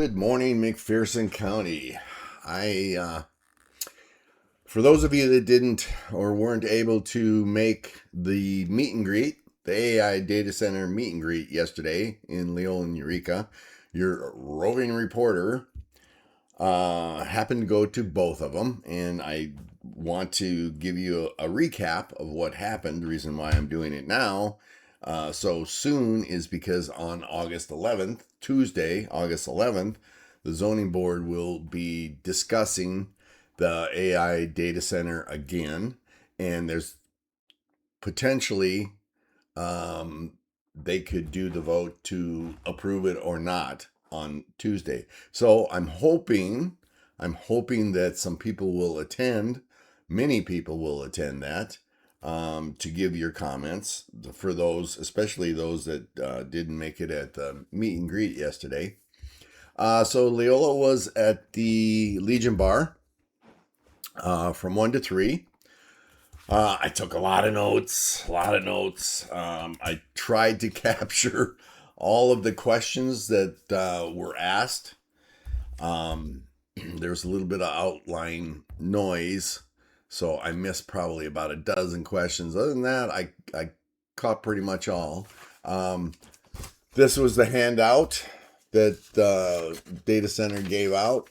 Good morning, McPherson County. I, for those of you that didn't or weren't able to make the meet and greet, the AI data center meet and greet yesterday in Leola and Eureka, your roving reporter happened to go to both of them, and I want to give you a recap of what happened. The reason why I'm doing it now so soon is because on August 11th, Tuesday, August 11th, the zoning board will be discussing the AI data center again, and there's potentially they could do the vote to approve it or not on Tuesday. So I'm hoping that some people will attend. Many people will attend that to give your comments for those, especially those that didn't make it at the meet and greet yesterday. So Leola was at the Legion Bar from 1 to 3. I took a lot of notes, I tried to capture all of the questions that were asked. There was a little bit of outline noise, so I missed probably about a dozen questions. Other than that, I caught pretty much all. This was the handout that the data center gave out.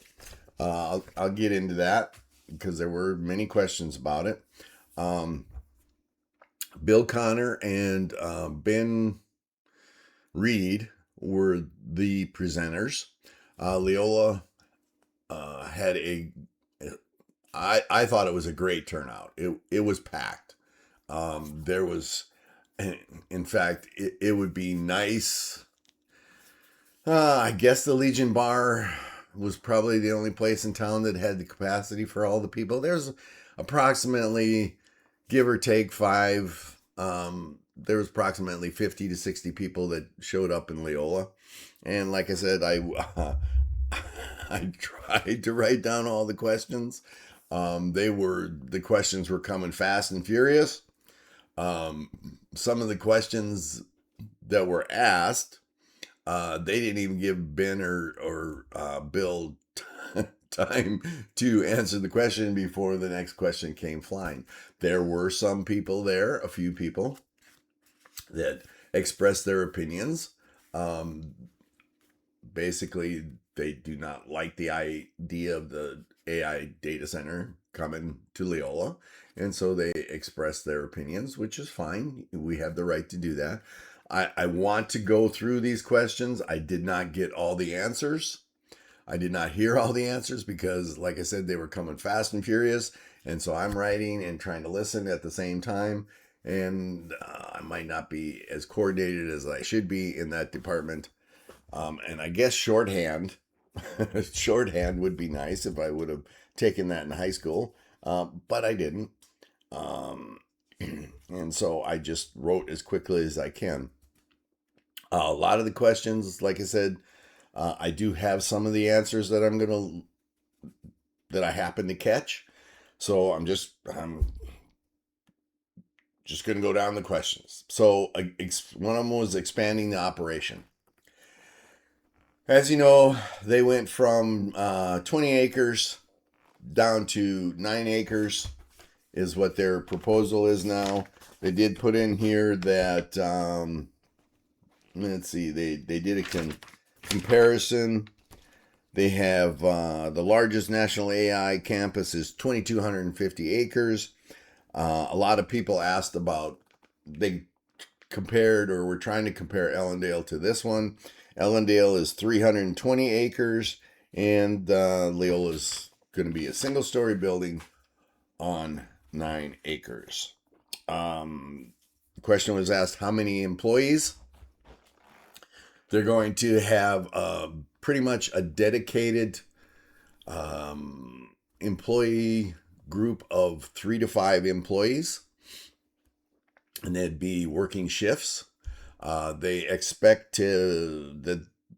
I'll get into that because there were many questions about it. Bill Connor and Ben Reed were the presenters. Leola had I thought it was a great turnout. It was packed. There was, in fact, it would be nice. I guess the Legion Bar was probably the only place in town that had the capacity for all the people. There's approximately, give or take 5, there was approximately 50 to 60 people that showed up in Leola. And like I said, I tried to write down all the questions. The questions were coming fast and furious. Some of the questions that were asked, they didn't even give Ben or Bill time to answer the question before the next question came flying. There were some people there, a few people, that expressed their opinions. Basically, they do not like the idea of the AI data center coming to Leola, and so they expressed their opinions, which is fine. We have the right to do that. I want to go through these questions. I did not get all the answers. I did not hear all the answers because, like I said, they were coming fast and furious. And so I'm writing and trying to listen at the same time. And I might not be as coordinated as I should be in that department. And I guess shorthand, shorthand would be nice if I would have taken that in high school. But I didn't. And so I just wrote as quickly as I can. A lot of the questions, like I said, I do have some of the answers that that I happen to catch. So I'm just going to go down the questions. So one of them was expanding the operation. As you know, they went from 20 acres down to 9 acres is what their proposal is now. They did put in here that, let's see, they did a comparison. They have the largest national AI campus is 2,250 acres. A lot of people asked about, they compared or were trying to compare Ellendale to this one. Ellendale is 320 acres, and Leola is going to be a single-story building on 9 acres. The question was asked, how many employees? They're going to have pretty much a dedicated employee group of 3 to 5 employees, and they'd be working shifts. They expect to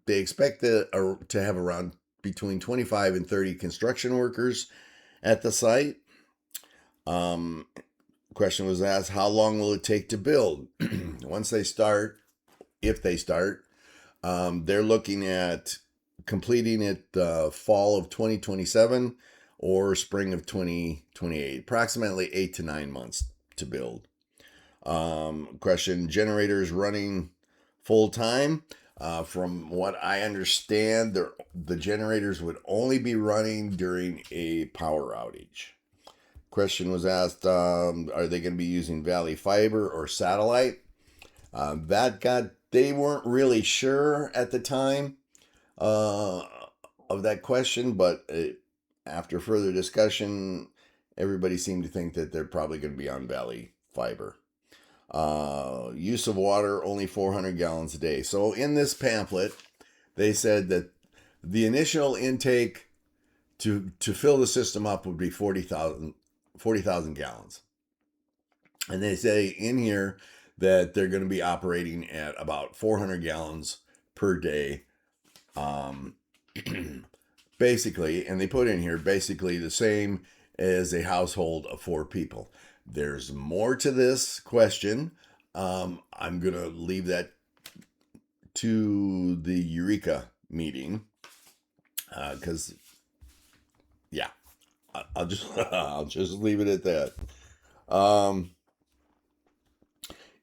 have around between 25 and 30 construction workers at the site. Question was asked, how long will it take to build? Once they start, if they start, they're looking at completing it fall of 2027 or spring of 2028, approximately 8 to 9 months to build. Question, generators running full time. From what I understand, the generators would only be running during a power outage. Question was asked, are they going to be using Valley Fiber or satellite? They weren't really sure at the time of that question, but after further discussion, everybody seemed to think that they're probably going to be on Valley Fiber. Use of water, only 400 gallons a day. So in this pamphlet, they said that the initial intake to fill the system up would be 40,000 gallons. And they say in here that they're going to be operating at about 400 gallons per day. Basically, and they put in here basically the same as a household of 4 people. There's more to this question. I'm going to leave that to the Eureka meeting because, yeah, I'll just leave it at that.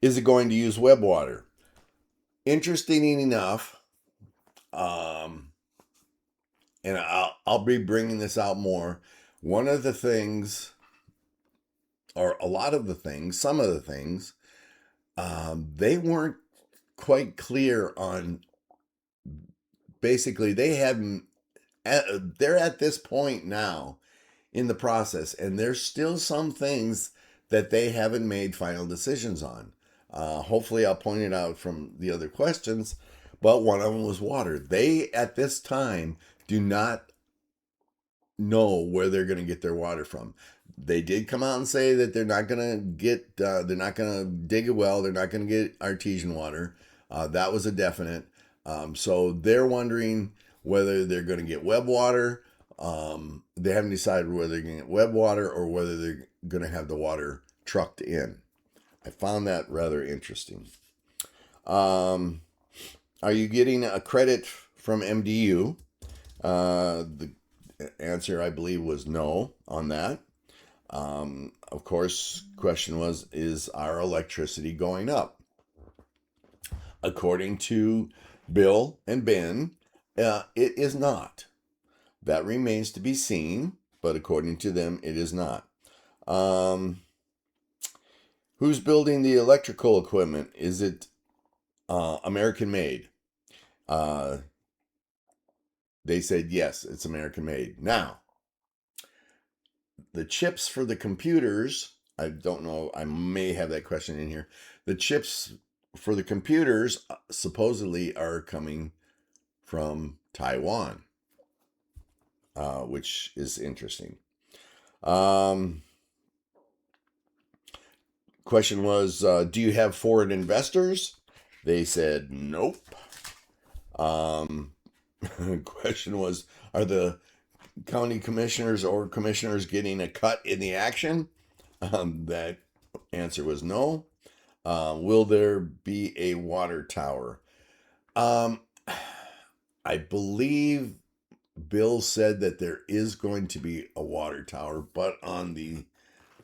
Is it going to use web water? Interesting enough, and I'll be bringing this out more. One of the things, or a lot of the things, some of the things, they weren't quite clear on. Basically, they're at this point now in the process, and there's still some things that they haven't made final decisions on. Hopefully, I'll point it out from the other questions, but one of them was water. They, at this time, do not know where they're going to get their water from. They did come out and say that they're not going to dig a well. They're not going to get artesian water. That was a definite. So they're wondering whether they're going to get web water. They haven't decided whether they're going to get web water or whether they're going to have the water trucked in. I found that rather interesting. Are you getting a credit from MDU? The answer, I believe, was no on that. Of course, question was, is our electricity going up? According to Bill and Ben, it is not. That remains to be seen, but according to them, it is not. Who's building the electrical equipment? Is it American made? They said yes, it's American made. Now, the chips for the computers, I don't know, I may have that question in here. The chips for the computers supposedly are coming from Taiwan, which is interesting. Question was, do you have foreign investors? They said nope. Question was, are the county commissioners or commissioners getting a cut in the action? That answer was no. Will there be a water tower? I believe Bill said that there is going to be a water tower, but on the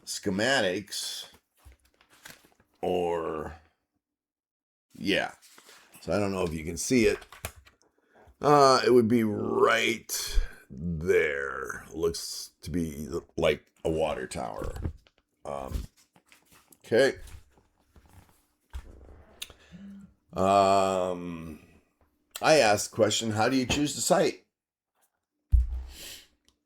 schematics, yeah. So I don't know if you can see it. It would be right there. Looks to be like a water tower. Okay. I asked the question, how do you choose the site?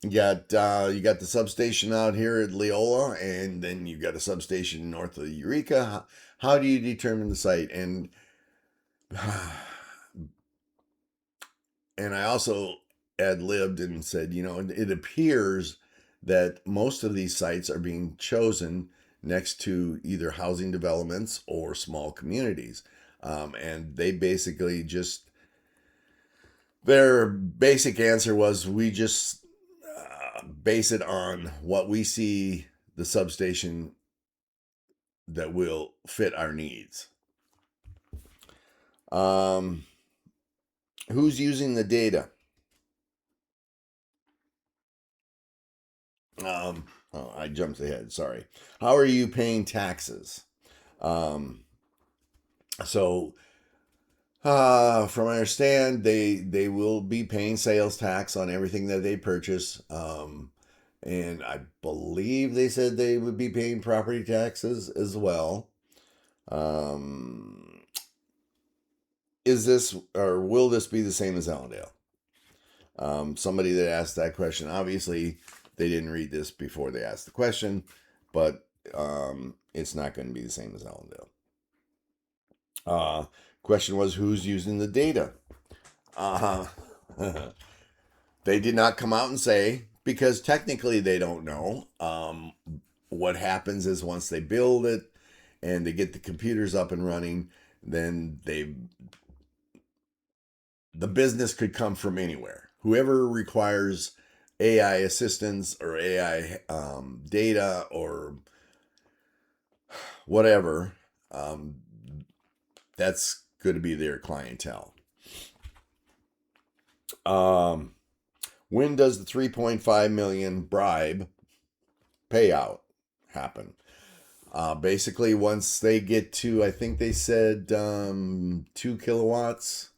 You got the substation out here at Leola, and then you've got a substation north of Eureka. How do you determine the site? And I also ad-libbed and said, it appears that most of these sites are being chosen next to either housing developments or small communities. And they basically their basic answer was, we just base it on what we see the substation that will fit our needs. Who's using the data? Oh, I jumped ahead. Sorry. How are you paying taxes? Um, so, from what I understand, they will be paying sales tax on everything that they purchase. And I believe they said they would be paying property taxes as well. Um, is this or will this be the same as Ellendale? Somebody that asked that question, obviously, they didn't read this before they asked the question, but it's not going to be the same as Ellendale. Uh, Question was who's using the data? Uh, they did not come out and say because technically they don't know. What happens is once they build it and they get the computers up and running, then the business could come from anywhere. Whoever requires AI assistance or AI data or whatever, um, that's going to be their clientele. Um, when does the 3.5 million bribe payout happen? Basically, once they get to, I think they said 2 kilowatts,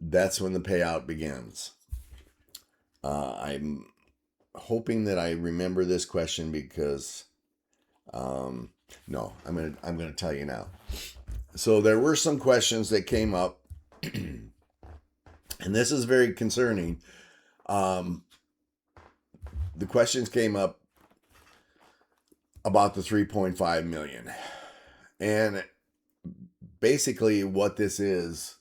that's when the payout begins. I'm hoping that I remember this question because no, I'm gonna tell you now. So there were some questions that came up, and this is very concerning. Um, the questions came up about the 3.5 million, and basically what this is.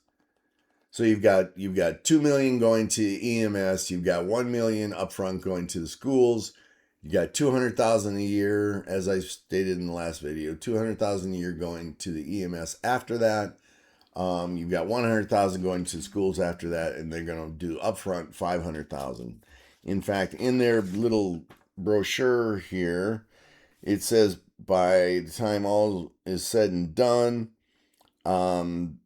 So you've got 2 million going to EMS, you've got 1 million upfront going to the schools, you got 200,000 a year, as I stated in the last video, 200,000 a year going to the EMS after that. You've got 100,000 going to schools after that, and they're going to do upfront 500,000. In fact, in their little brochure here, it says by the time all is said and done, um,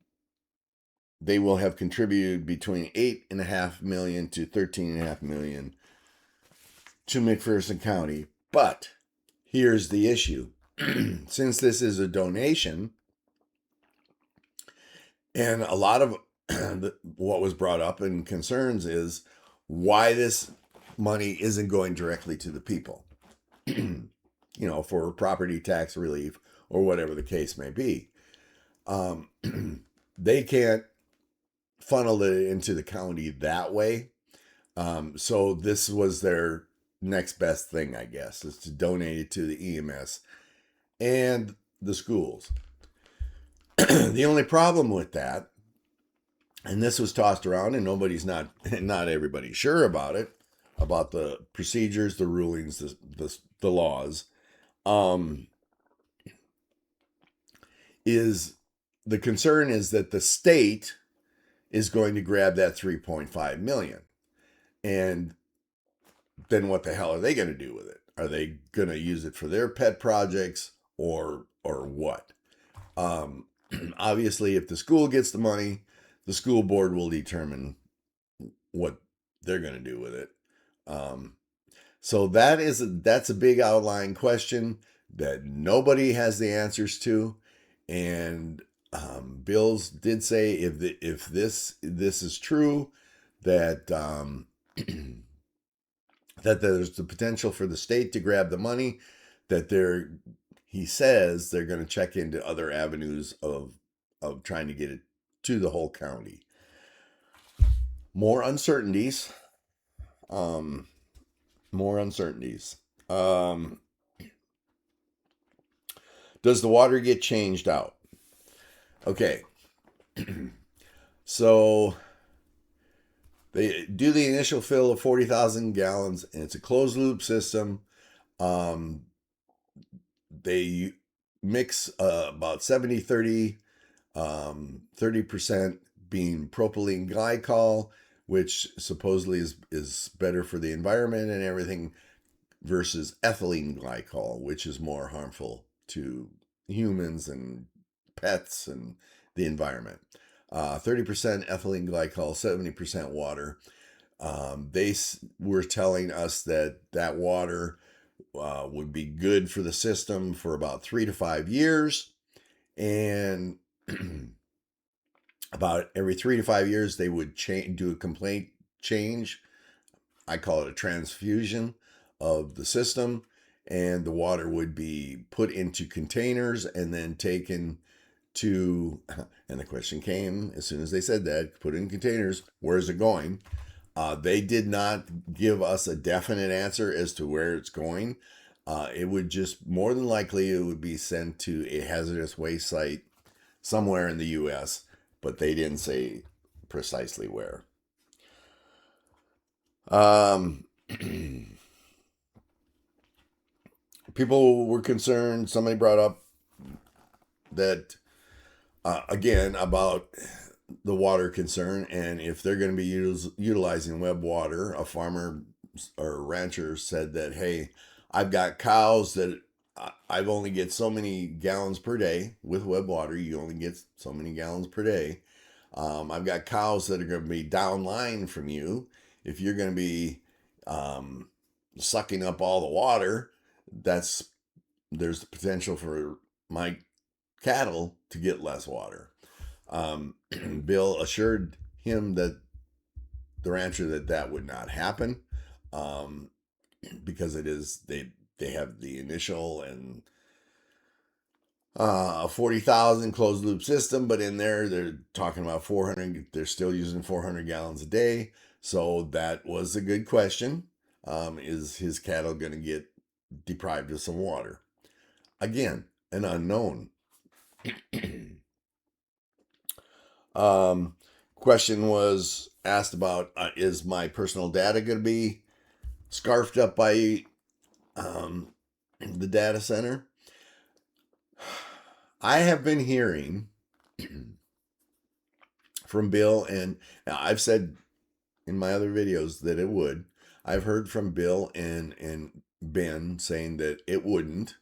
they will have contributed between 8.5 million to 13.5 million to McPherson County. But here's the issue. Since this is a donation, and a lot of what was brought up and concerns is why this money isn't going directly to the people, for property tax relief or whatever the case may be. They can't funnel it into the county that way. So this was their next best thing, I guess, is to donate it to the EMS and the schools. The only problem with that, and this was tossed around, and not everybody's sure about it, about the procedures, the rulings, the laws, um, is the concern is that the state is going to grab that 3.5 million, and then what the hell are they going to do with it? Are they going to use it for their pet projects or what? Obviously, if the school gets the money, the school board will determine what they're going to do with it. So that's a big outlying question that nobody has the answers to, and Bills did say if this is true, that that there's the potential for the state to grab the money, that he says they're going to check into other avenues of trying to get it to the whole county. More uncertainties. Um, more uncertainties. Does the water get changed out? Okay. So they do the initial fill of 40,000 gallons, and it's a closed loop system. They mix about 70-30, 30% being propylene glycol, which supposedly is better for the environment and everything, versus ethylene glycol, which is more harmful to humans and pets and the environment. 30% ethylene glycol, 70% water. They were telling us that that water would be good for the system for about 3 to 5 years. And about every 3 to 5 years, they would do a complaint change. I call it a transfusion of the system. And the water would be put into containers and then taken to, and the question came as soon as they said that, put in containers, where's it going? They did not give us a definite answer as to where it's going. It would just, more than likely, it would be sent to a hazardous waste site somewhere in the U.S., but they didn't say precisely where. People were concerned. Somebody brought up that, again, about the water concern, and if they're going to be utilizing web water. A farmer or rancher said that, hey, I've got cows that I've only get so many gallons per day. With web water, you only get so many gallons per day. I've got cows that are going to be downline from you. If you're going to be sucking up all the water, there's the potential for my cattle to get less water. Bill assured him, that the rancher, that would not happen, because they have the initial and a 40,000 closed loop system, but in there they're talking about 400. They're still using 400 gallons a day. So that was a good question. Is his cattle going to get deprived of some water? Again, an unknown. Question was asked about, is my personal data going to be scarfed up by the data center? I have been hearing from Bill, and I've said in my other videos that it would. I've heard from Bill and Ben saying that it wouldn't.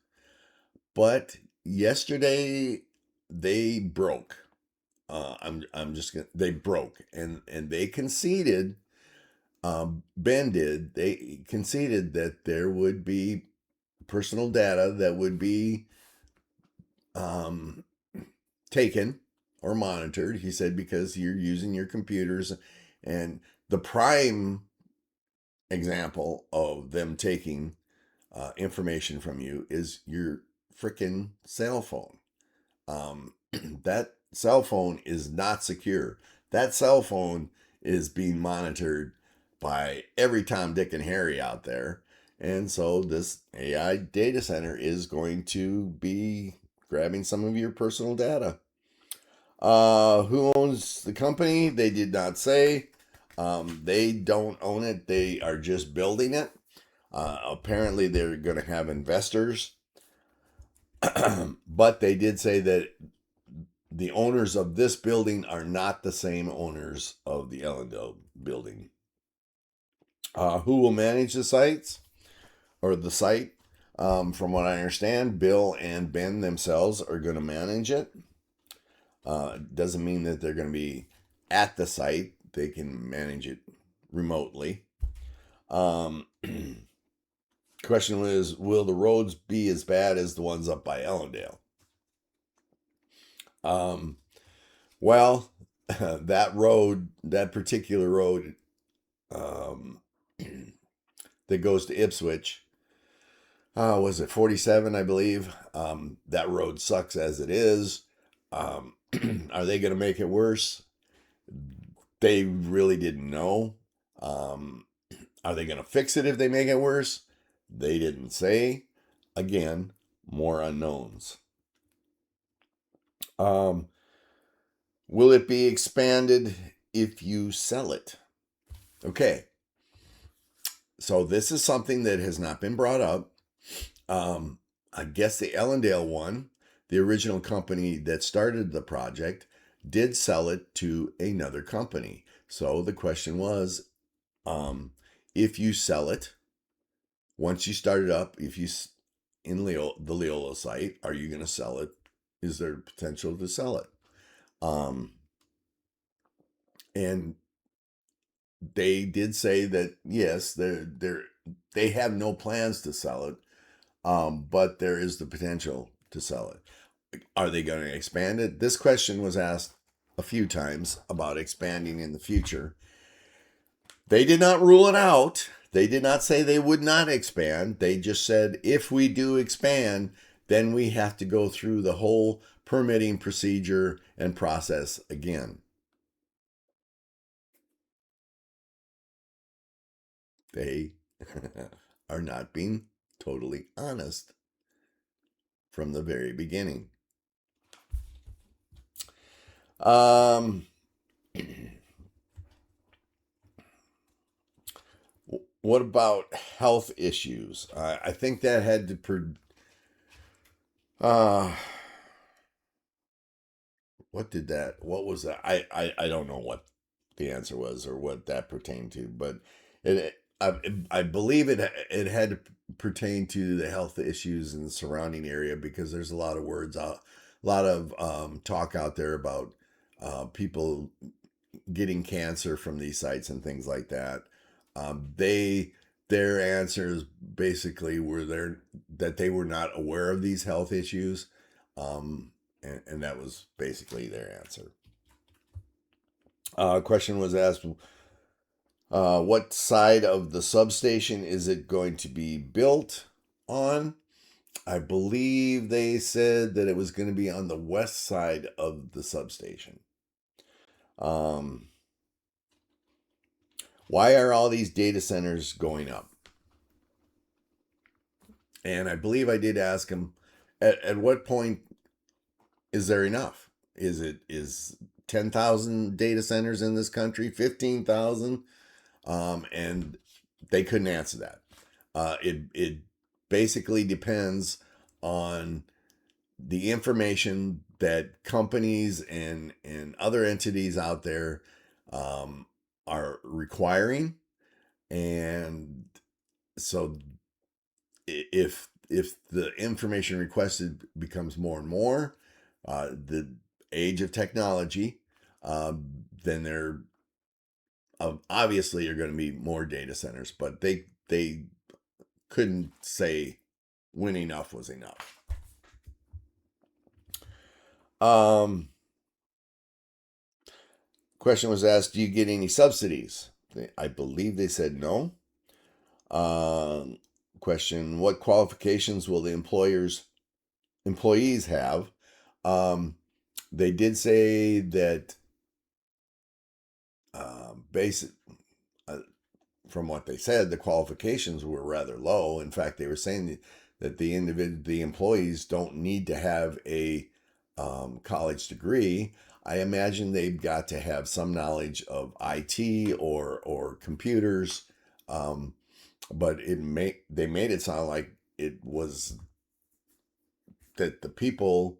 But yesterday they broke. I'm just gonna, they broke, and they conceded. Ben did. They conceded that there would be personal data that would be taken or monitored. He said, because you're using your computers, and the prime example of them taking information from you is your freaking cell phone. That cell phone is not secure. That cell phone is being monitored by every Tom, Dick, and Harry out there. And so this AI data center is going to be grabbing some of your personal data. Who owns the company? They did not say. They don't own it. They are just building it. Apparently, they're going to have investors. But they did say that the owners of this building are not the same owners of the Ellendale building. Who will manage the sites or the site? From what I understand, Bill and Ben themselves are going to manage it. Doesn't mean that they're going to be at the site. They can manage it remotely. Question was, will the roads be as bad as the ones up by Ellendale? Well, that particular road that goes to Ipswich, was it 47, I believe? That road sucks as it is. Are they going to make it worse? They really didn't know. Are they going to fix it if they make it worse? They didn't say. Again, more unknowns. Will it be expanded if you sell it? Okay. So this is something that has not been brought up. I guess the Ellendale one, the original company that started the project, did sell it to another company. So the question was, if you sell it, once you start it up, if you in the Leola site, are you going to sell it? Is there potential to sell it? And they did say that yes, they have no plans to sell it, but there is the potential to sell it. Are they going to expand it? This question was asked a few times about expanding in the future. They did not rule it out. They did not say they would not expand. They just said if we do expand, then we have to go through the whole permitting procedure and process again. They are not being totally honest from the very beginning. Um, what about health issues? I think that had to. Uh, what did that? What was that? I don't know what the answer was or what that pertained to, but I believe it had to pertain to the health issues in the surrounding area because there's a lot of words out, a lot of talk out there about people getting cancer from these sites and things like that. They their answers basically were there that they were not aware of these health issues, and that was basically their answer. Question was asked, what side of the substation is it going to be built on? I believe they said that it was going to be on the west side of the substation. Why are all these data centers going up? And I believe I did ask him, at what point is there enough? Is 10,000 data centers in this country, 15,000? And they couldn't answer that. It basically depends on the information that companies and other entities out there are requiring, and so if the information requested becomes more and more, the age of technology, then there obviously are going to be more data centers, but they couldn't say when enough was enough. Question was asked, do you get any subsidies? I believe they said no. Question, what qualifications will the employees have? They did say that basic from what they said, the qualifications were rather low. In fact, they were saying that the employees don't need to have a college degree. I imagine they've got to have some knowledge of IT or computers, but they made it sound like it was that the people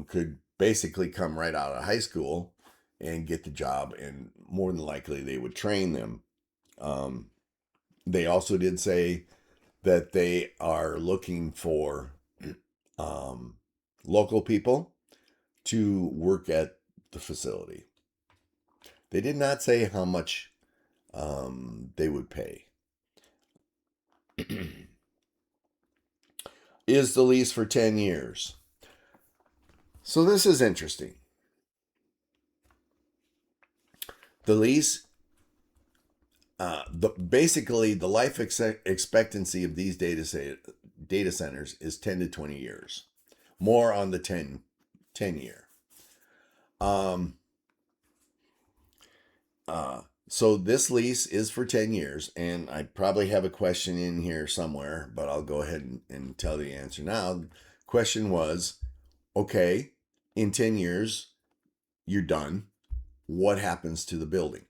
could basically come right out of high school and get the job, and more than likely they would train them. They also did say that they are looking for local people to work at the facility. They did not say how much they would pay. Is the lease for 10 years? So this is interesting. The lease, basically the life expectancy of these data centers is 10 to 20 years. More on the 10 year. So this lease is for 10 years, and I probably have a question in here somewhere, but I'll go ahead and tell the answer now. Question was, okay, in 10 years, you're done. What happens to the building?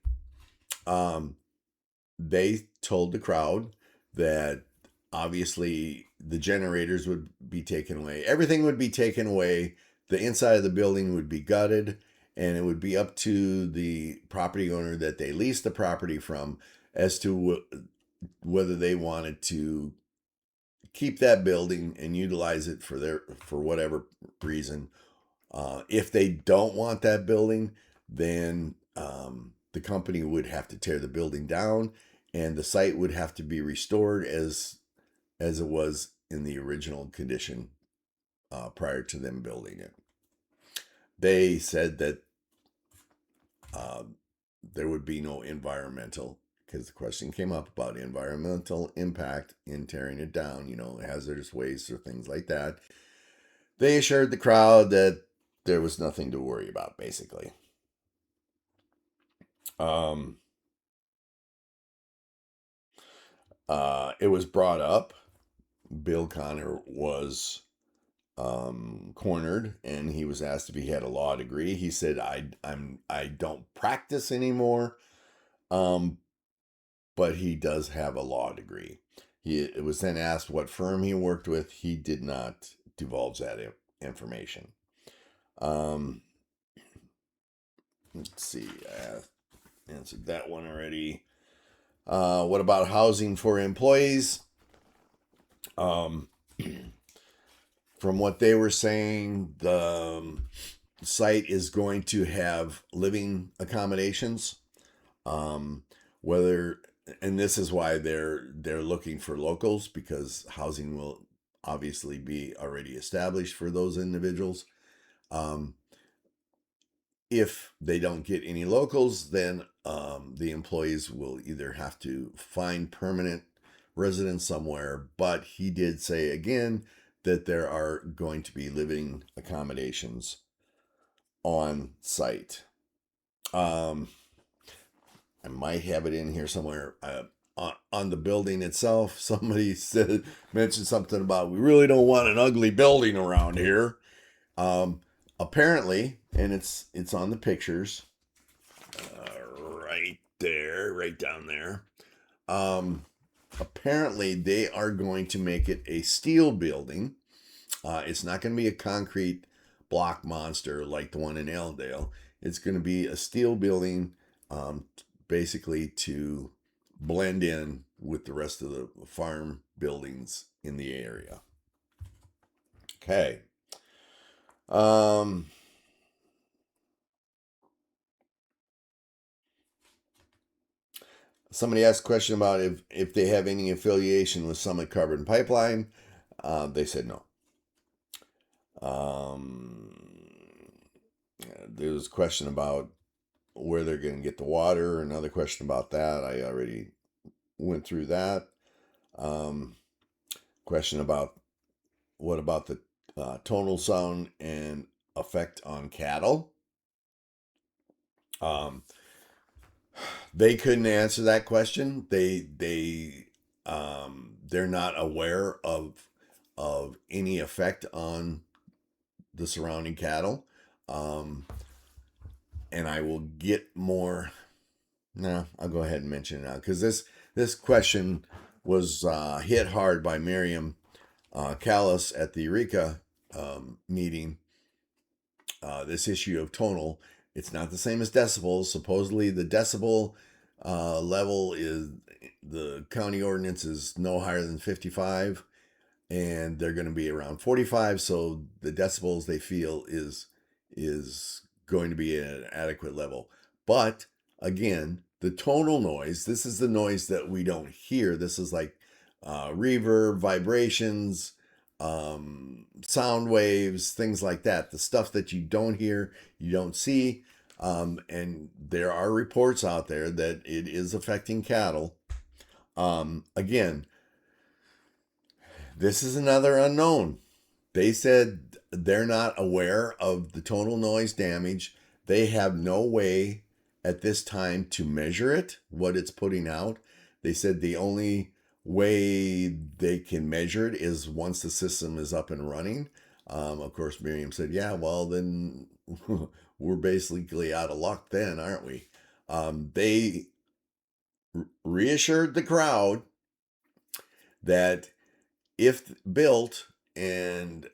They told the crowd that obviously the generators would be taken away. Everything would be taken away. The inside of the building would be gutted, and it would be up to the property owner that they leased the property from as to whether they wanted to keep that building and utilize it for whatever reason. If they don't want that building, then the company would have to tear the building down, and the site would have to be restored as it was in the original condition prior to them building it. They said that there would be no environmental, because the question came up about environmental impact in tearing it down, hazardous waste or things like that. They assured the crowd that there was nothing to worry about, basically. It was brought up. Bill Connor was cornered, and he was asked if he had a law degree. He said, I don't practice anymore, but he does have a law degree. It was then asked what firm he worked with. He did not divulge that information. Let's see, I answered that one already. What about housing for employees? From what they were saying, the site is going to have living accommodations. And this is why they're looking for locals, because housing will obviously be already established for those individuals. If they don't get any locals, then the employees will either have to find permanent residence somewhere. But he did say again that there are going to be living accommodations on site. I might have it in here somewhere. On the building itself, somebody mentioned something about, we really don't want an ugly building around here. Apparently, and it's on the pictures, right there, right down there. Apparently, they are going to make it a steel building. It's not going to be a concrete block monster like the one in Allendale. It's going to be a steel building, basically to blend in with the rest of the farm buildings in the area. Okay. Somebody asked a question about if they have any affiliation with Summit Carbon Pipeline. They said no. There was a question about where they're going to get the water. Another question about that. I already went through that. Question about what about the tonal sound and effect on cattle. They couldn't answer that question. They're not aware of any effect on the surrounding cattle. And I will get more. No, I'll go ahead and mention it now, because this question was hit hard by Miriam Callis at the Eureka meeting. This issue of tonal, it's not the same as decibels. Supposedly, the decibel level is, the county ordinance is no higher than 55, and they're going to be around 45. So the decibels they feel is going to be at an adequate level. But again, the tonal noise, this is the noise that we don't hear. This is like reverb, vibrations, sound waves, things like that. The stuff that you don't hear, you don't see. And there are reports out there that it is affecting cattle. Again, this is another unknown. They said they're not aware of the tonal noise damage. They have no way at this time to measure it, what it's putting out. They said the only way they can measure it is once the system is up and running. Of course, Miriam said, yeah, well, then we're basically out of luck then, aren't we? They reassured the crowd that if built and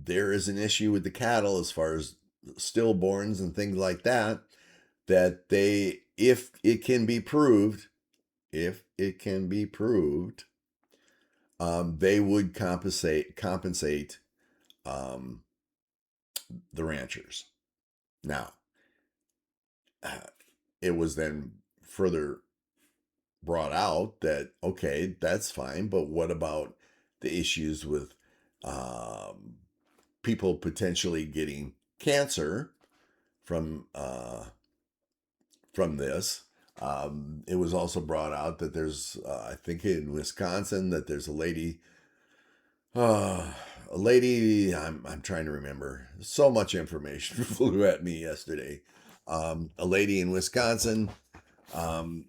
there is an issue with the cattle as far as stillborns and things like that, that if it can be proved, they would compensate the ranchers. Now, it was then further brought out that, okay, that's fine, but what about the issues with people potentially getting cancer from this? It was also brought out that there's, I think in Wisconsin, that there's a lady. A lady, I'm trying to remember. So much information flew at me yesterday. A lady in Wisconsin um,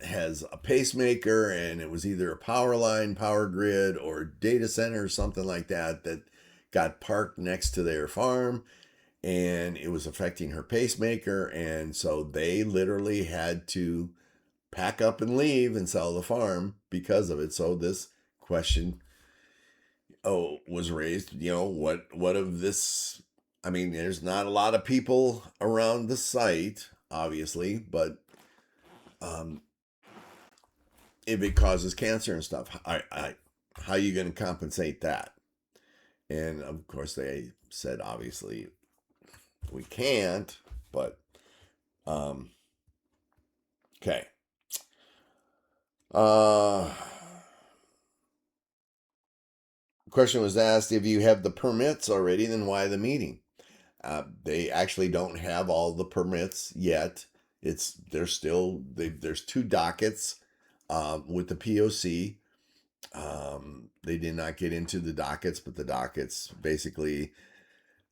has a pacemaker, and it was either a power line, power grid, or data center or something like that that got parked next to their farm, and it was affecting her pacemaker, and so they literally had to pack up and leave and sell the farm because of it. So this question was raised, what of this? I mean, there's not a lot of people around the site, obviously, but if it causes cancer and stuff, how are you going to compensate that? And of course they said, obviously we can't, but okay. Question was asked, if you have the permits already, then why the meeting? They actually don't have all the permits yet. There's 2 dockets with the POC. They did not get into the dockets, but the dockets basically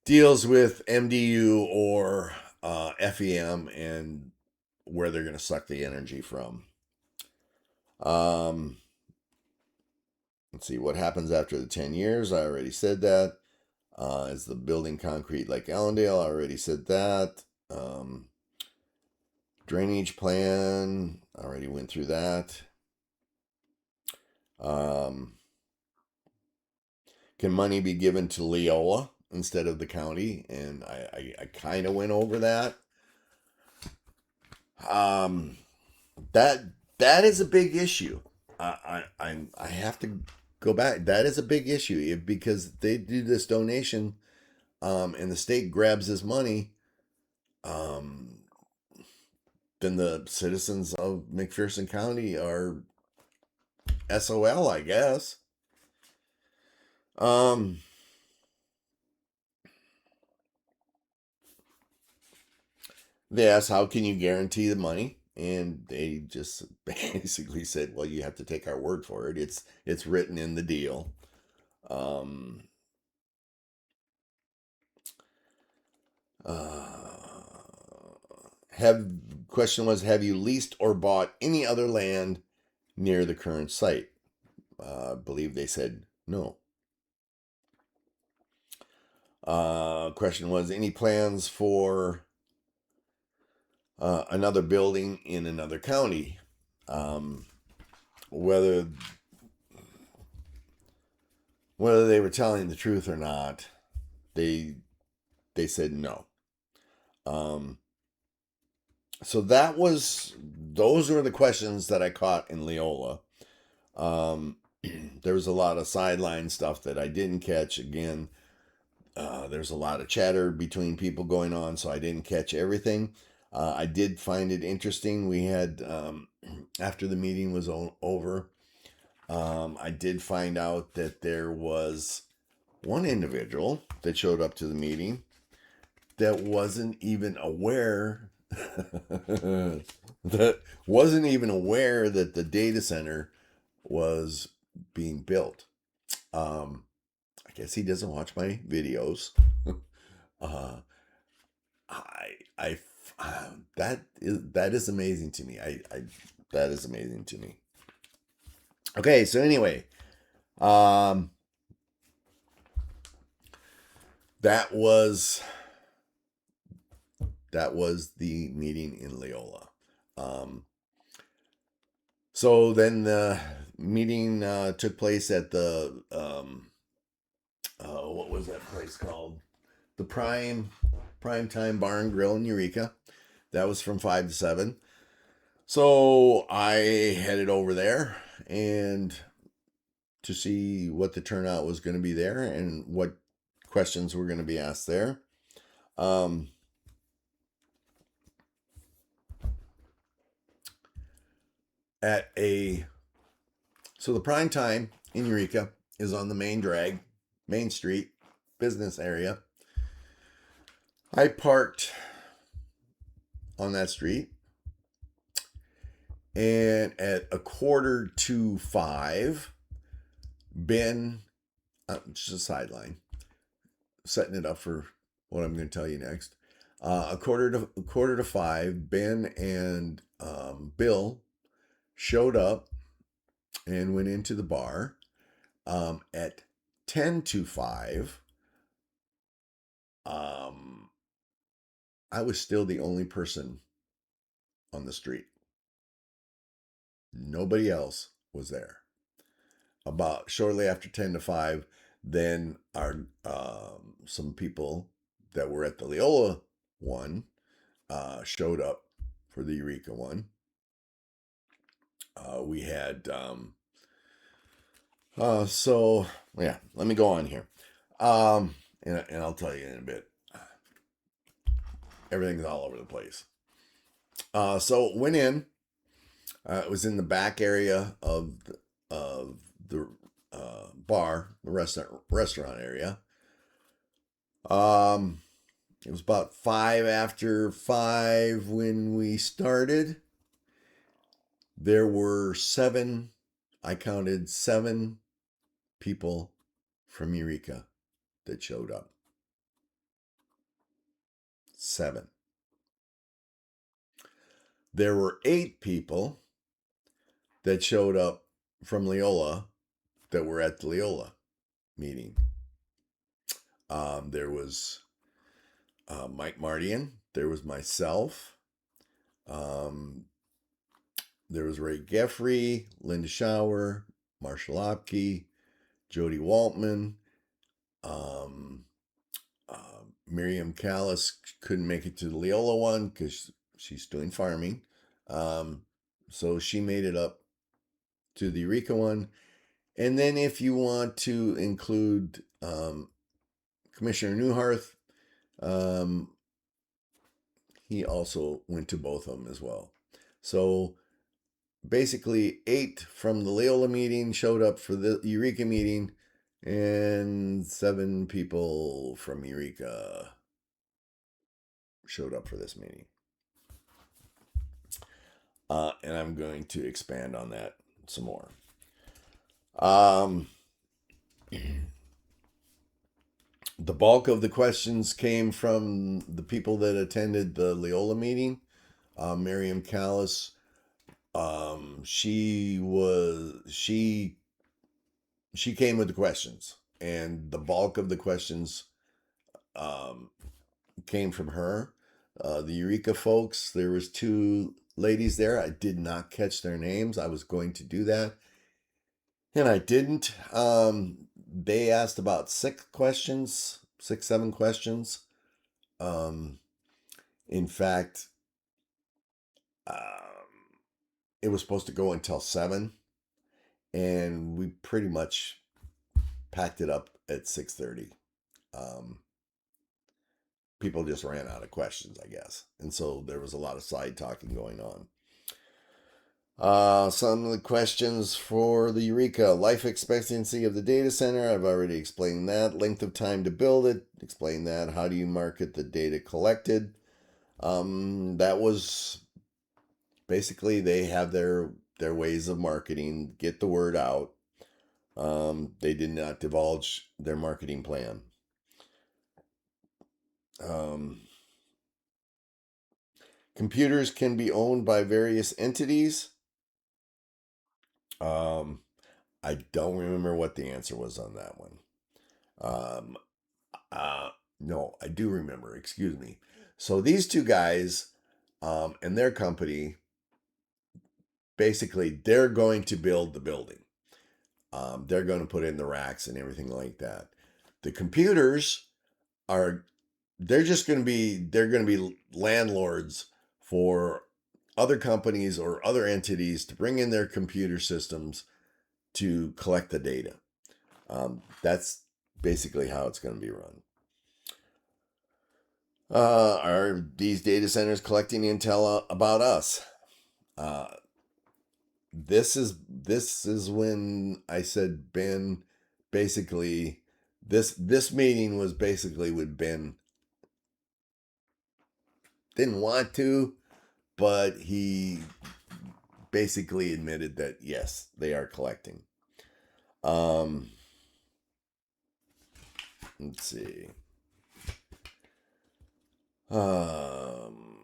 deals with MDU or FEM and where they're going to suck the energy from. Let's see what happens after the 10 years. I already said that. Is the building concrete like Allendale? I already said that. Drainage plan. I already went through that. Can money be given to Leola instead of the county? And I kind of went over that. That is a big issue. I have to go back. That is a big issue because they do this donation, and the state grabs this money. Then the citizens of McPherson County are SOL, I guess. They asked, how can you guarantee the money? And they just basically said, well, you have to take our word for it. It's written in the deal. Question was, have you leased or bought any other land near the current site? I believe they said no. Question was, any plans for another building in another county? Whether they were telling the truth or not, they said no. So those were the questions that I caught in Leola. There was a lot of sideline stuff that I didn't catch. Again, there's a lot of chatter between people going on, so I didn't catch everything. I did find it interesting. We had, after the meeting was over, I did find out that there was one individual that showed up to the meeting that wasn't even aware that the data center was being built. I guess he doesn't watch my videos. That is amazing to me. That is amazing to me. Okay, so anyway, that was the meeting in Leola. So then the meeting took place at the what was that place called? The Prime Time Bar and Grill in Eureka. That was from 5 to 7. So I headed over there and to see what the turnout was going to be there and what questions were going to be asked there. So the prime time in Eureka is on the Main Street business area. I parked on that street, and at 4:45, Ben, just a sideline, setting it up for what I'm going to tell you next. A quarter to five, Ben and Bill showed up and went into the bar. At 10 to 5, I was still the only person on the street. Nobody else was there. About shortly after 10 to 5, then our some people that were at the Leola one showed up for the Eureka one. We had so yeah, let me go on here. And I'll tell you in a bit. Everything's all over the place. So went in. It was in the back area of the bar, the restaurant area. It was about 5 after 5 when we started. There were 7. I counted 7 people from Eureka that showed up. 7. There were 8 people that showed up from Leola that were at the Leola meeting. There was Mike Mardian. There was myself. There was Ray Geffrey, Linda Schauer, Marshall Opke, Jody Waltman. Miriam Callis couldn't make it to the Leola one because she's doing farming. So she made it up to the Eureka one. And then if you want to include Commissioner Newharth, he also went to both of them as well. So basically 8 from the Leola meeting showed up for the Eureka meeting, and 7 people from Eureka showed up for this meeting. And I'm going to expand on that some more. The bulk of the questions came from the people that attended the Leola meeting. Miriam Callis, she came with the questions, and the bulk of the questions came from her. The Eureka folks, there was 2 ladies there. I did not catch their names. I was going to do that, and I didn't. They asked about 6, 7 questions. In fact, it was supposed to go until 7, and we pretty much packed it up at 6:30. People just ran out of questions, I guess, and so there was a lot of side talking going on. Some of the questions for the Eureka: life expectancy of the data center. I've already explained that. Length of time to build it. Explain that. How do you market the data collected? That was basically, they have their ways of marketing, get the word out. They did not divulge their marketing plan. Computers can be owned by various entities. I don't remember what the answer was on that one. No, I do remember. Excuse me. So these 2 guys and their company, basically, they're going to build the building. They're going to put in the racks and everything like that. The computers they're going to be landlords for other companies or other entities to bring in their computer systems to collect the data. That's basically how it's going to be run. Are these data centers collecting intel about us? this is when I said Ben basically this meeting was basically with Ben didn't want to, but he basically admitted that yes, they are collecting. Um, let's see. Um,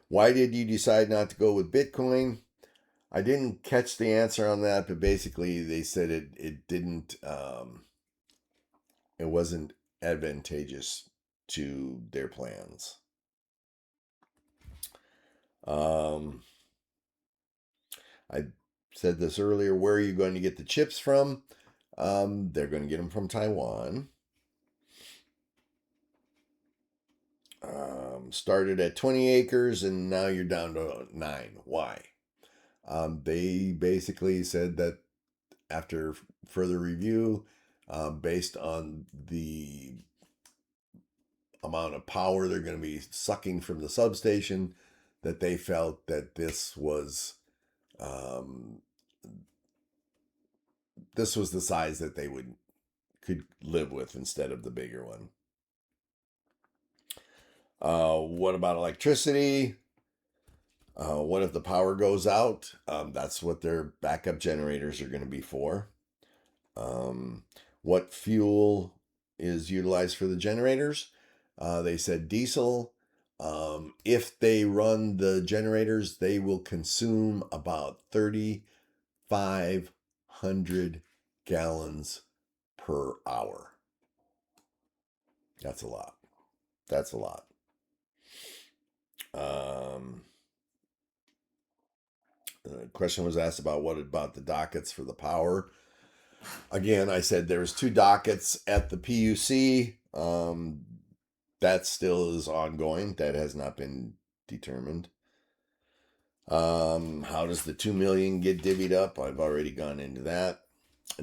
why did you decide not to go with Bitcoin? I didn't catch the answer on that, but basically they said it didn't it wasn't advantageous to their plans. Um, I said this earlier. Where are you going to get the chips from? They're going to get them from Taiwan. Started at 20 acres and now you're down to 9. Why? They basically said that after further review, based on the amount of power they're going to be sucking from the substation, that they felt that um, this was the size that they could live with instead of the bigger one. What about electricity? What if the power goes out? That's what their backup generators are going to be for. Um, what fuel is utilized for the generators? They said diesel. If they run the generators, they will consume about 3,500 gallons per hour. That's a lot. That's a lot. The question was asked about what about the dockets for the power. Again, I said there was 2 dockets at the PUC. That still is ongoing. That has not been determined. How does the 2 million get divvied up? I've already gone into that.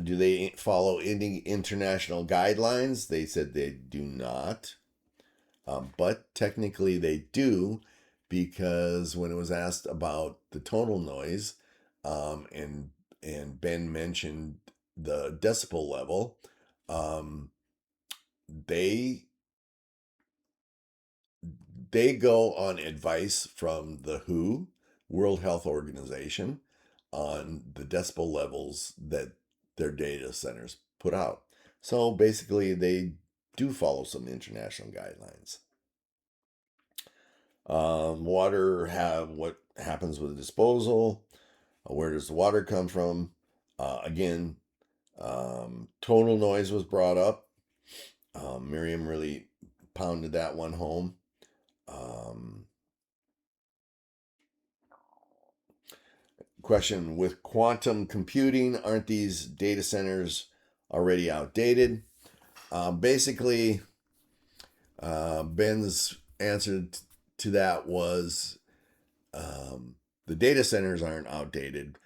Do they follow any international guidelines? They said they do not. But technically they do, because when it was asked about the total noise, and Ben mentioned the decibel level, they they go on advice from the WHO, World Health Organization, on the decibel levels that their data centers put out. So basically, they do follow some international guidelines. Water have what happens with disposal? Where does the water come from? Again, total noise was brought up. Miriam really pounded that one home. Question, with quantum computing, aren't these data centers already outdated? Basically, Ben's answer to that was the data centers aren't outdated,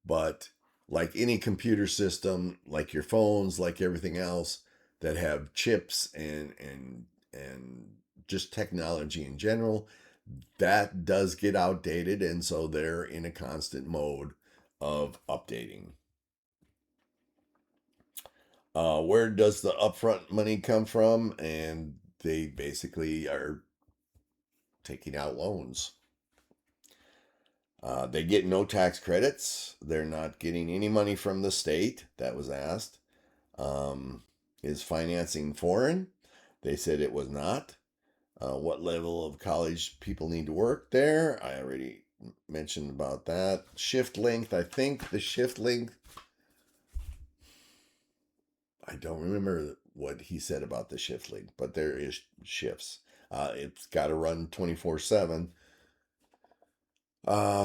but like any computer system, like your phones, like everything else that have chips and just technology in general, that does get outdated, and so they're in a constant mode of updating. Where does the upfront money come from? And they basically are taking out loans. They get no tax credits. They're not getting any money from the state. That was asked. Is financing foreign? They said it was not. What level of college people need to work there? I already mentioned about that. Shift length. I think the shift length, I don't remember what he said about the shift length, but there is shifts. It's got to run 24/7.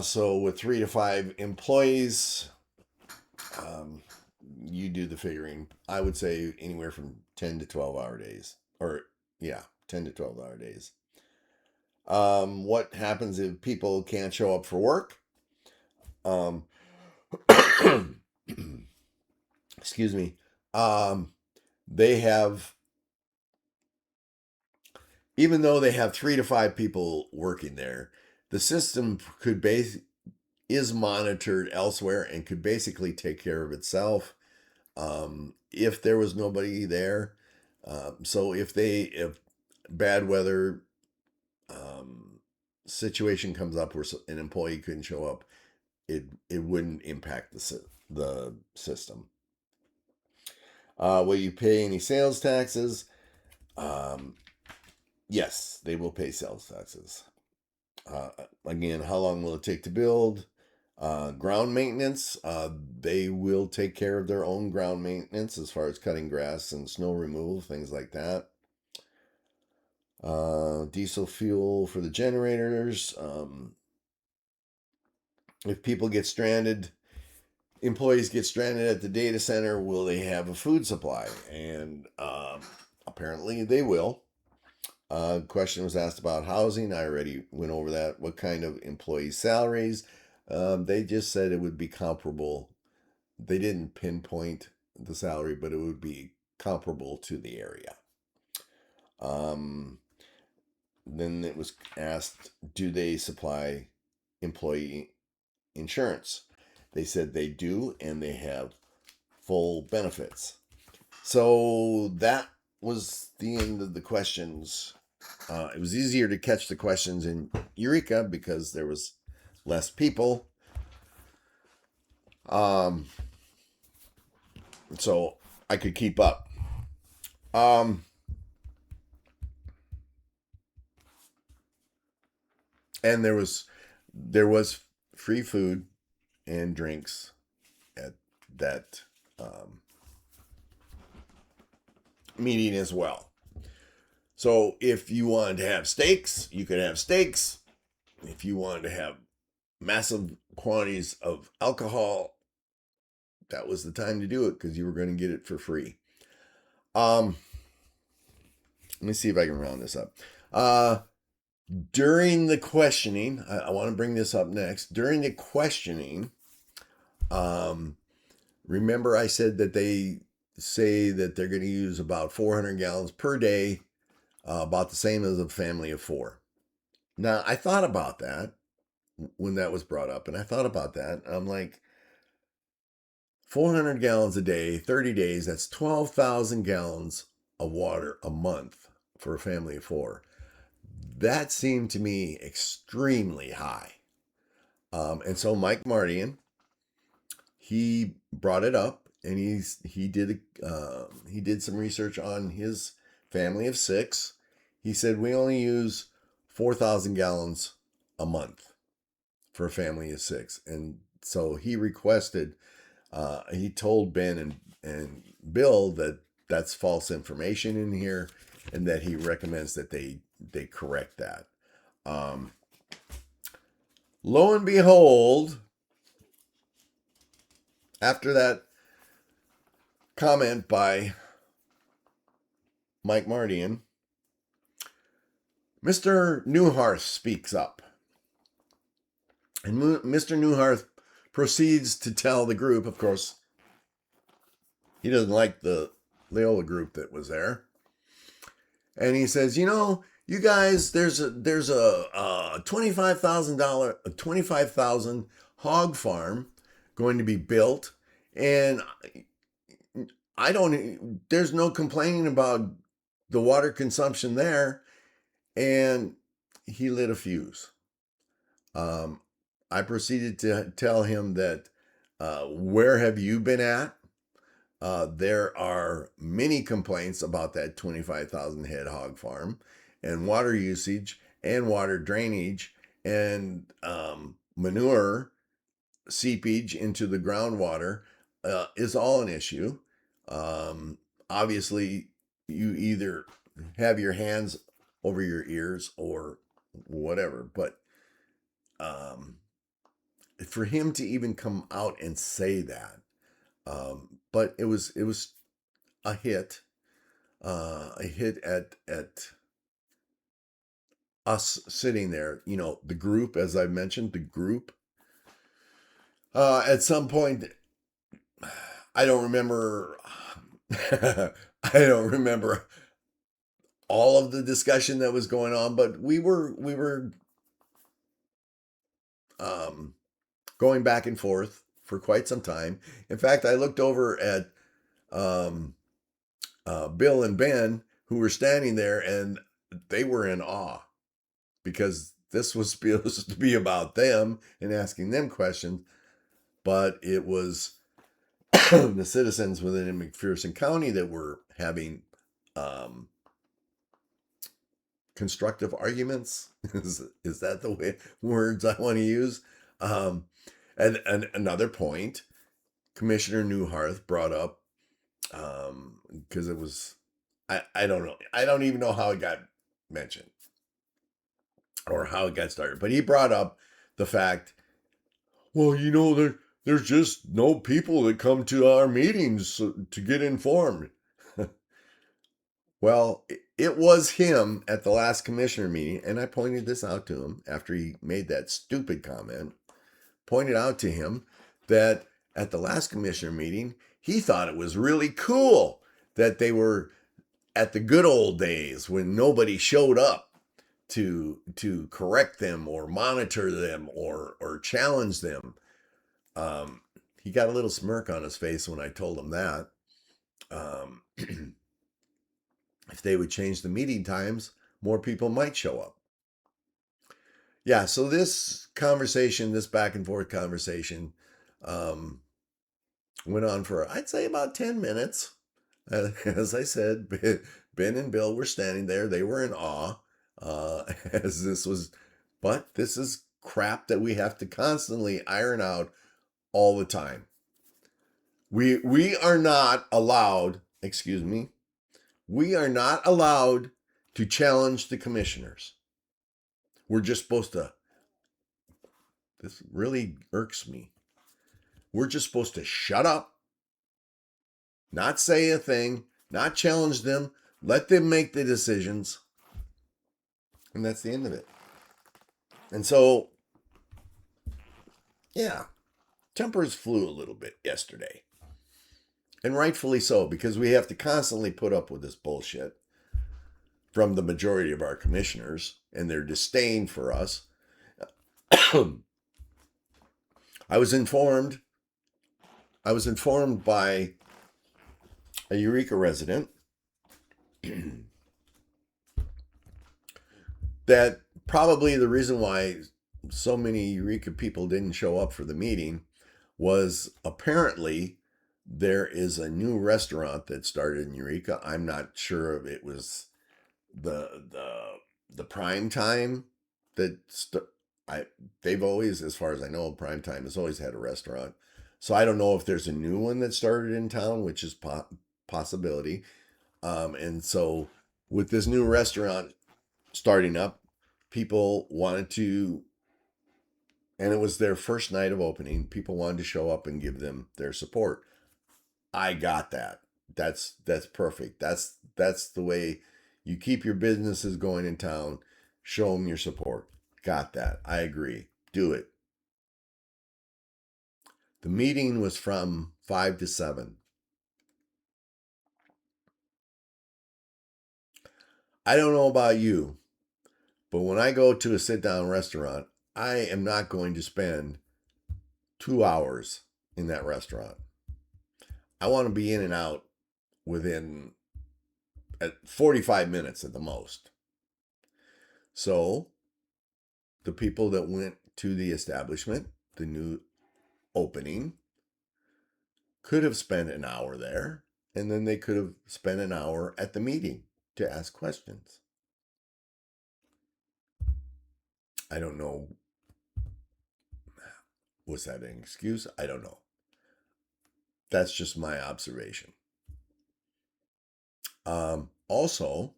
So with 3 to 5 employees, um, you do the figuring. I would say anywhere from 10 to 12-hour days. Or, yeah, 10 to 12-hour days. What happens if people can't show up for work? Um, excuse me. They have even though they have 3 to 5 people working there, the system is monitored elsewhere and could basically take care of itself if there was nobody there. So if bad weather situation comes up where an employee couldn't show up, it wouldn't impact the system. Will you pay any sales taxes? Um, yes, they will pay sales taxes. Again, how long will it take to build? Ground maintenance, they will take care of their own ground maintenance as far as cutting grass and snow removal, things like that. Diesel fuel for the generators. If people get stranded, employees get stranded at the data center, will they have a food supply? And apparently they will. Question was asked about housing. I already went over that. What kind of employee salaries? They just said it would be comparable. They didn't pinpoint the salary, but it would be comparable to the area. Then it was asked, do they supply employee insurance? They said they do, and they have full benefits. So that was the end of the questions. It was easier to catch the questions in Eureka because there was less people. So I could keep up. And there was free food and drinks at that meeting as well. So if you wanted to have steaks, you could have steaks. If you wanted to have massive quantities of alcohol, that was the time to do it because you were going to get it for free. Let me see if I can round this up. During the questioning, I want to bring this up next. During the questioning, remember I said that they say that they're going to use about 400 gallons per day, about the same as a family of 4. Now, I thought about that when that was brought up, and I thought about that. I'm like, 400 gallons a day, 30 days, that's 12,000 gallons of water a month for a family of 4. That seemed to me extremely high. And so Mike Mardian, he brought it up, and he did some research on his family of 6. He said we only use 4,000 gallons a month for a family of 6, and so he requested. He told Ben and Bill that that's false information in here, and that he recommends that they correct that. Lo and behold, after that comment by Mike Mardian, Mr. Newharth speaks up. And Mr. Newharth proceeds to tell the group, of course, he doesn't like the Leola group that was there. And he says, you guys, there's a $25,000 hog farm going to be built, and there's no complaining about the water consumption there. And he lit a fuse. I proceeded to tell him that, where have you been at? There are many complaints about that 25,000 head hog farm, and water usage and water drainage and manure seepage into the groundwater is all an issue. Obviously, you either have your hands over your ears or whatever, but for him to even come out and say that, but it was a hit at us sitting there, the group, as I mentioned, the group. At some point, I don't remember. I don't remember all of the discussion that was going on, but we were um, going back and forth for quite some time. In fact, I looked over at um, Bill and Ben, who were standing there, and they were in awe because this was supposed to be about them and asking them questions, but it was the citizens within McPherson County that were having um, constructive arguments. Is that the way words I want to use? Um, and another point, Commissioner Newharth brought up because it was I don't know, I don't even know how it got mentioned or how it got started, but he brought up the fact, well, there's just no people that come to our meetings to get informed. Well, it was him at the last commissioner meeting, and I pointed this out to him after he made that stupid comment. Pointed out to him that at the last commissioner meeting, he thought it was really cool that they were at the good old days when nobody showed up to correct them or monitor them or challenge them. He got a little smirk on his face when I told him that. If they would change the meeting times, more people might show up. Yeah, so this conversation, this back and forth conversation, um, went on for, I'd say, about 10 minutes. As I said, Ben and Bill were standing there. They were in awe as this was, but this is crap that we have to constantly iron out all the time. We are not allowed, excuse me, we are not allowed to challenge the commissioners. We're just supposed to, this really irks me. We're just supposed to shut up, not say a thing, not challenge them, let them make the decisions, and that's the end of it. And so, yeah, tempers flew a little bit yesterday. And rightfully so, because we have to constantly put up with this bullshit from the majority of our commissioners and their disdain for us. I was informed by a Eureka resident that probably the reason why so many Eureka people didn't show up for the meeting was apparently there is a new restaurant that started in Eureka. I'm not sure if it was the prime time that they've always, as far as I know, prime time has always had a restaurant. So I don't know if there's a new one that started in town, which is possibility. And so with this new restaurant starting up, people wanted to, and it was their first night of opening. People wanted to show up and give them their support. I got that. That's perfect. That's the way you keep your businesses going in town. Show them your support. Got that. I agree. Do it. The meeting was from 5 to 7. I don't know about you, but when I go to a sit down restaurant, I am not going to spend 2 hours in that restaurant. I want to be in and out within at 45 minutes at the most. So the people that went to the establishment, the new opening, could have spent an hour there, and then they could have spent an hour at the meeting to ask questions. I don't know. Was that an excuse? I don't know. That's just my observation. Also,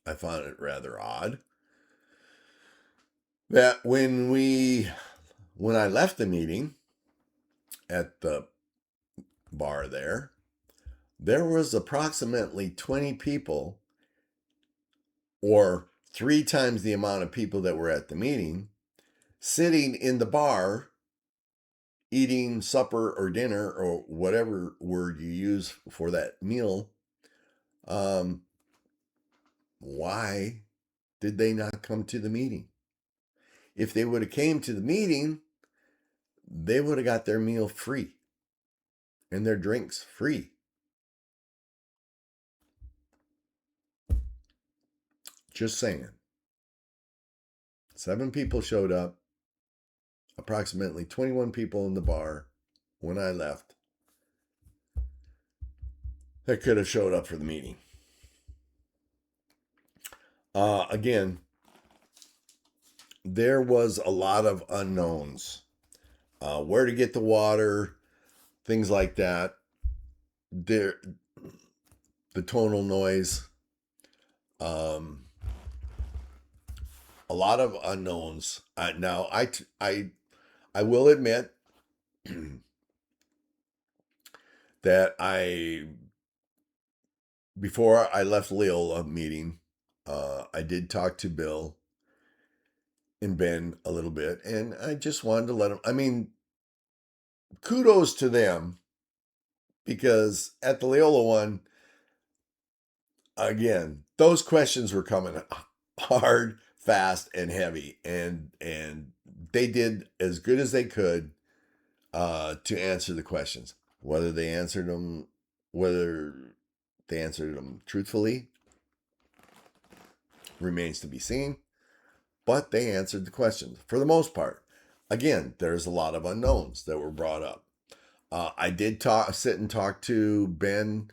I found it rather odd that when I left the meeting at the bar there was approximately 20 people, or 3 times the amount of people that were at the meeting, sitting in the bar eating supper or dinner or whatever word you use for that meal, why did they not come to the meeting? If they would have came to the meeting, they would have got their meal free and their drinks free. Just saying. 7 people showed up, approximately 21 people in the bar when I left that could have showed up for the meeting. Again, there was a lot of unknowns. Where to get the water, things like that. The tonal noise. A lot of unknowns. Now, I will admit that before I left Leola meeting, I did talk to Bill and Ben a little bit, and I just wanted to let them. I mean, kudos to them, because at the Leola one, again, those questions were coming hard, fast, and heavy, and they did as good as they could to answer the questions. Whether they answered them truthfully remains to be seen, but they answered the questions for the most part. Again, there's a lot of unknowns that were brought up. I did sit and talk to Ben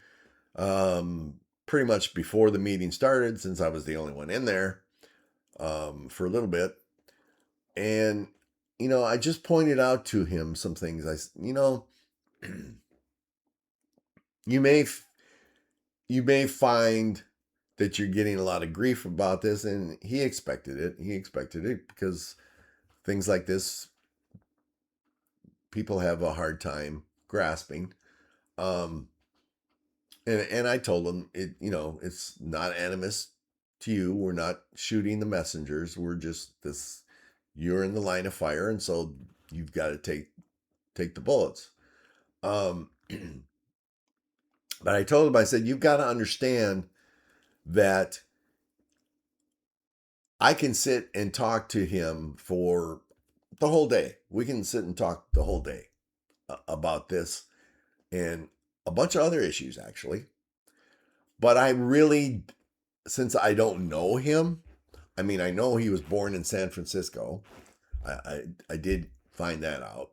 pretty much before the meeting started, since I was the only one in there for a little bit. And, I just pointed out to him some things. You may find that you're getting a lot of grief about this, and he expected it. He expected it because things like this, people have a hard time grasping. And I told him it's not animus to you. We're not shooting the messengers. We're just this. You're in the line of fire, and so you've got to take the bullets. But I told him, I said, you've got to understand that I can sit and talk to him for the whole day. We can sit and talk the whole day about this and a bunch of other issues, actually. But I really, since I don't know him, I mean, I know he was born in San Francisco. I did find that out.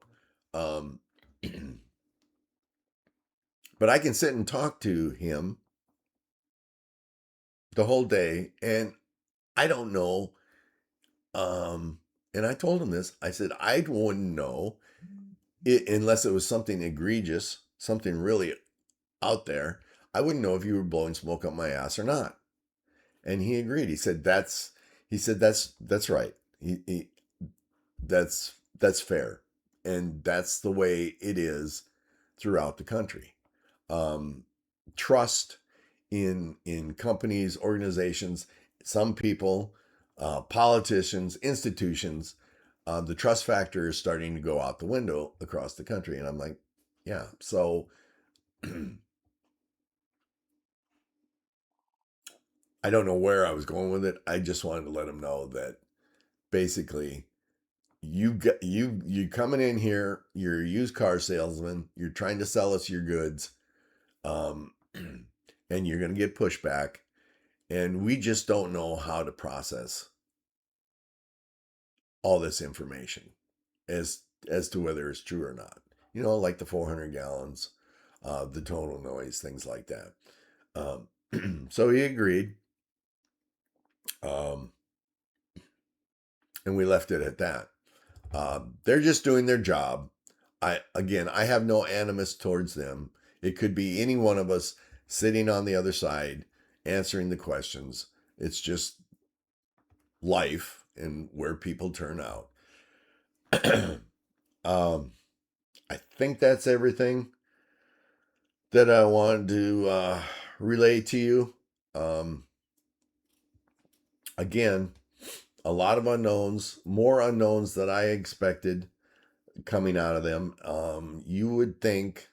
But I can sit and talk to him the whole day, and I don't know. And I told him this. I said, I wouldn't know unless it was something egregious, something really out there. I wouldn't know if you were blowing smoke up my ass or not. And he agreed. He said, that's right. That's fair. And that's the way it is throughout the country. Trust in companies, organizations, some people, politicians, institutions, the trust factor is starting to go out the window across the country. And I'm like, yeah. So I don't know where I was going with it. I just wanted to let them know that basically you coming in here, you're a used car salesman, you're trying to sell us your goods, and you're going to get pushback, and we just don't know how to process all this information as to whether it's true or not. Like the 400 gallons, the total noise, things like that. So he agreed. And we left it at that. They're just doing their job. I have no animus towards them. It could be any one of us sitting on the other side answering the questions. It's just life and where people turn out. I think that's everything that I wanted to relay to you. Again, a lot of unknowns, more unknowns than I expected coming out of them. You would think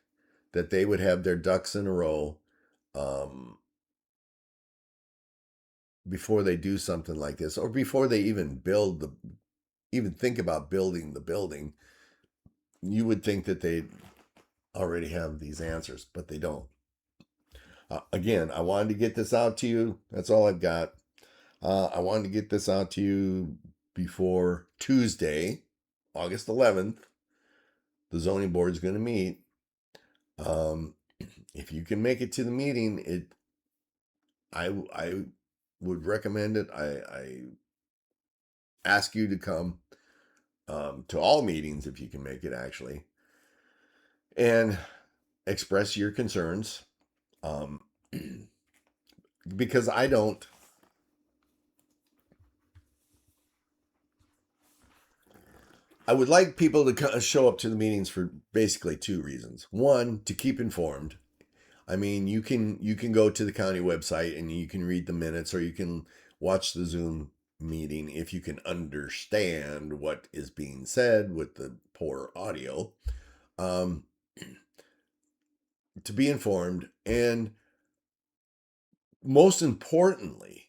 that they would have their ducks in a row. before they do something like this, or before they even think about building the building, you would think that they already have these answers, but they don't. Again, I wanted to get this out to you. That's all I've got. I wanted to get this out to you before Tuesday, August 11th. The zoning board is going to meet. If you can make it to the meeting, I would recommend it. I ask you to come to all meetings if you can make it, actually, and express your concerns. Because I would like people to show up to the meetings for basically two reasons. One, to keep informed. I mean, you can go to the county website and you can read the minutes, or you can watch the Zoom meeting if you can understand what is being said with the poor audio. To be informed, and most importantly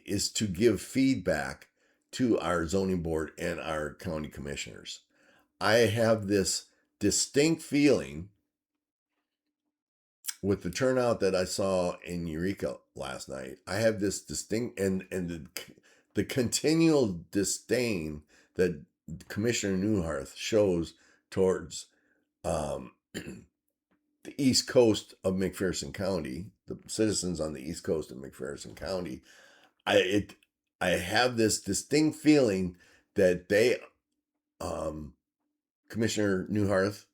is to give feedback to our zoning board and our county commissioners. I have this distinct feeling with the turnout that I saw in Eureka last night. I have this distinct and the continual disdain that Commissioner Newharth shows towards the east coast of McPherson County, the citizens on the east coast of McPherson County. I have this distinct feeling that they, Commissioner Newharth,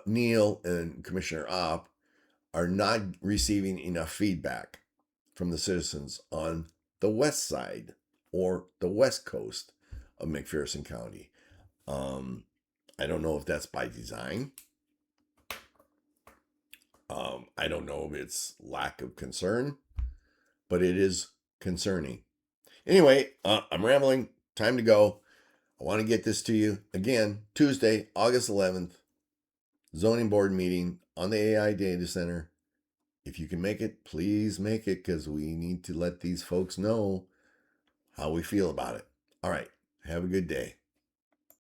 Neil, and Commissioner Opp are not receiving enough feedback from the citizens on the west side or the west coast of McPherson County. I don't know if that's by design. I don't know if it's lack of concern, but it is concerning. Anyway, I'm rambling. Time to go. I want to get this to you again. Tuesday, August 11th, zoning board meeting on the AI data center. If you can make it, please make it, because we need to let these folks know how we feel about it. All right. Have a good day.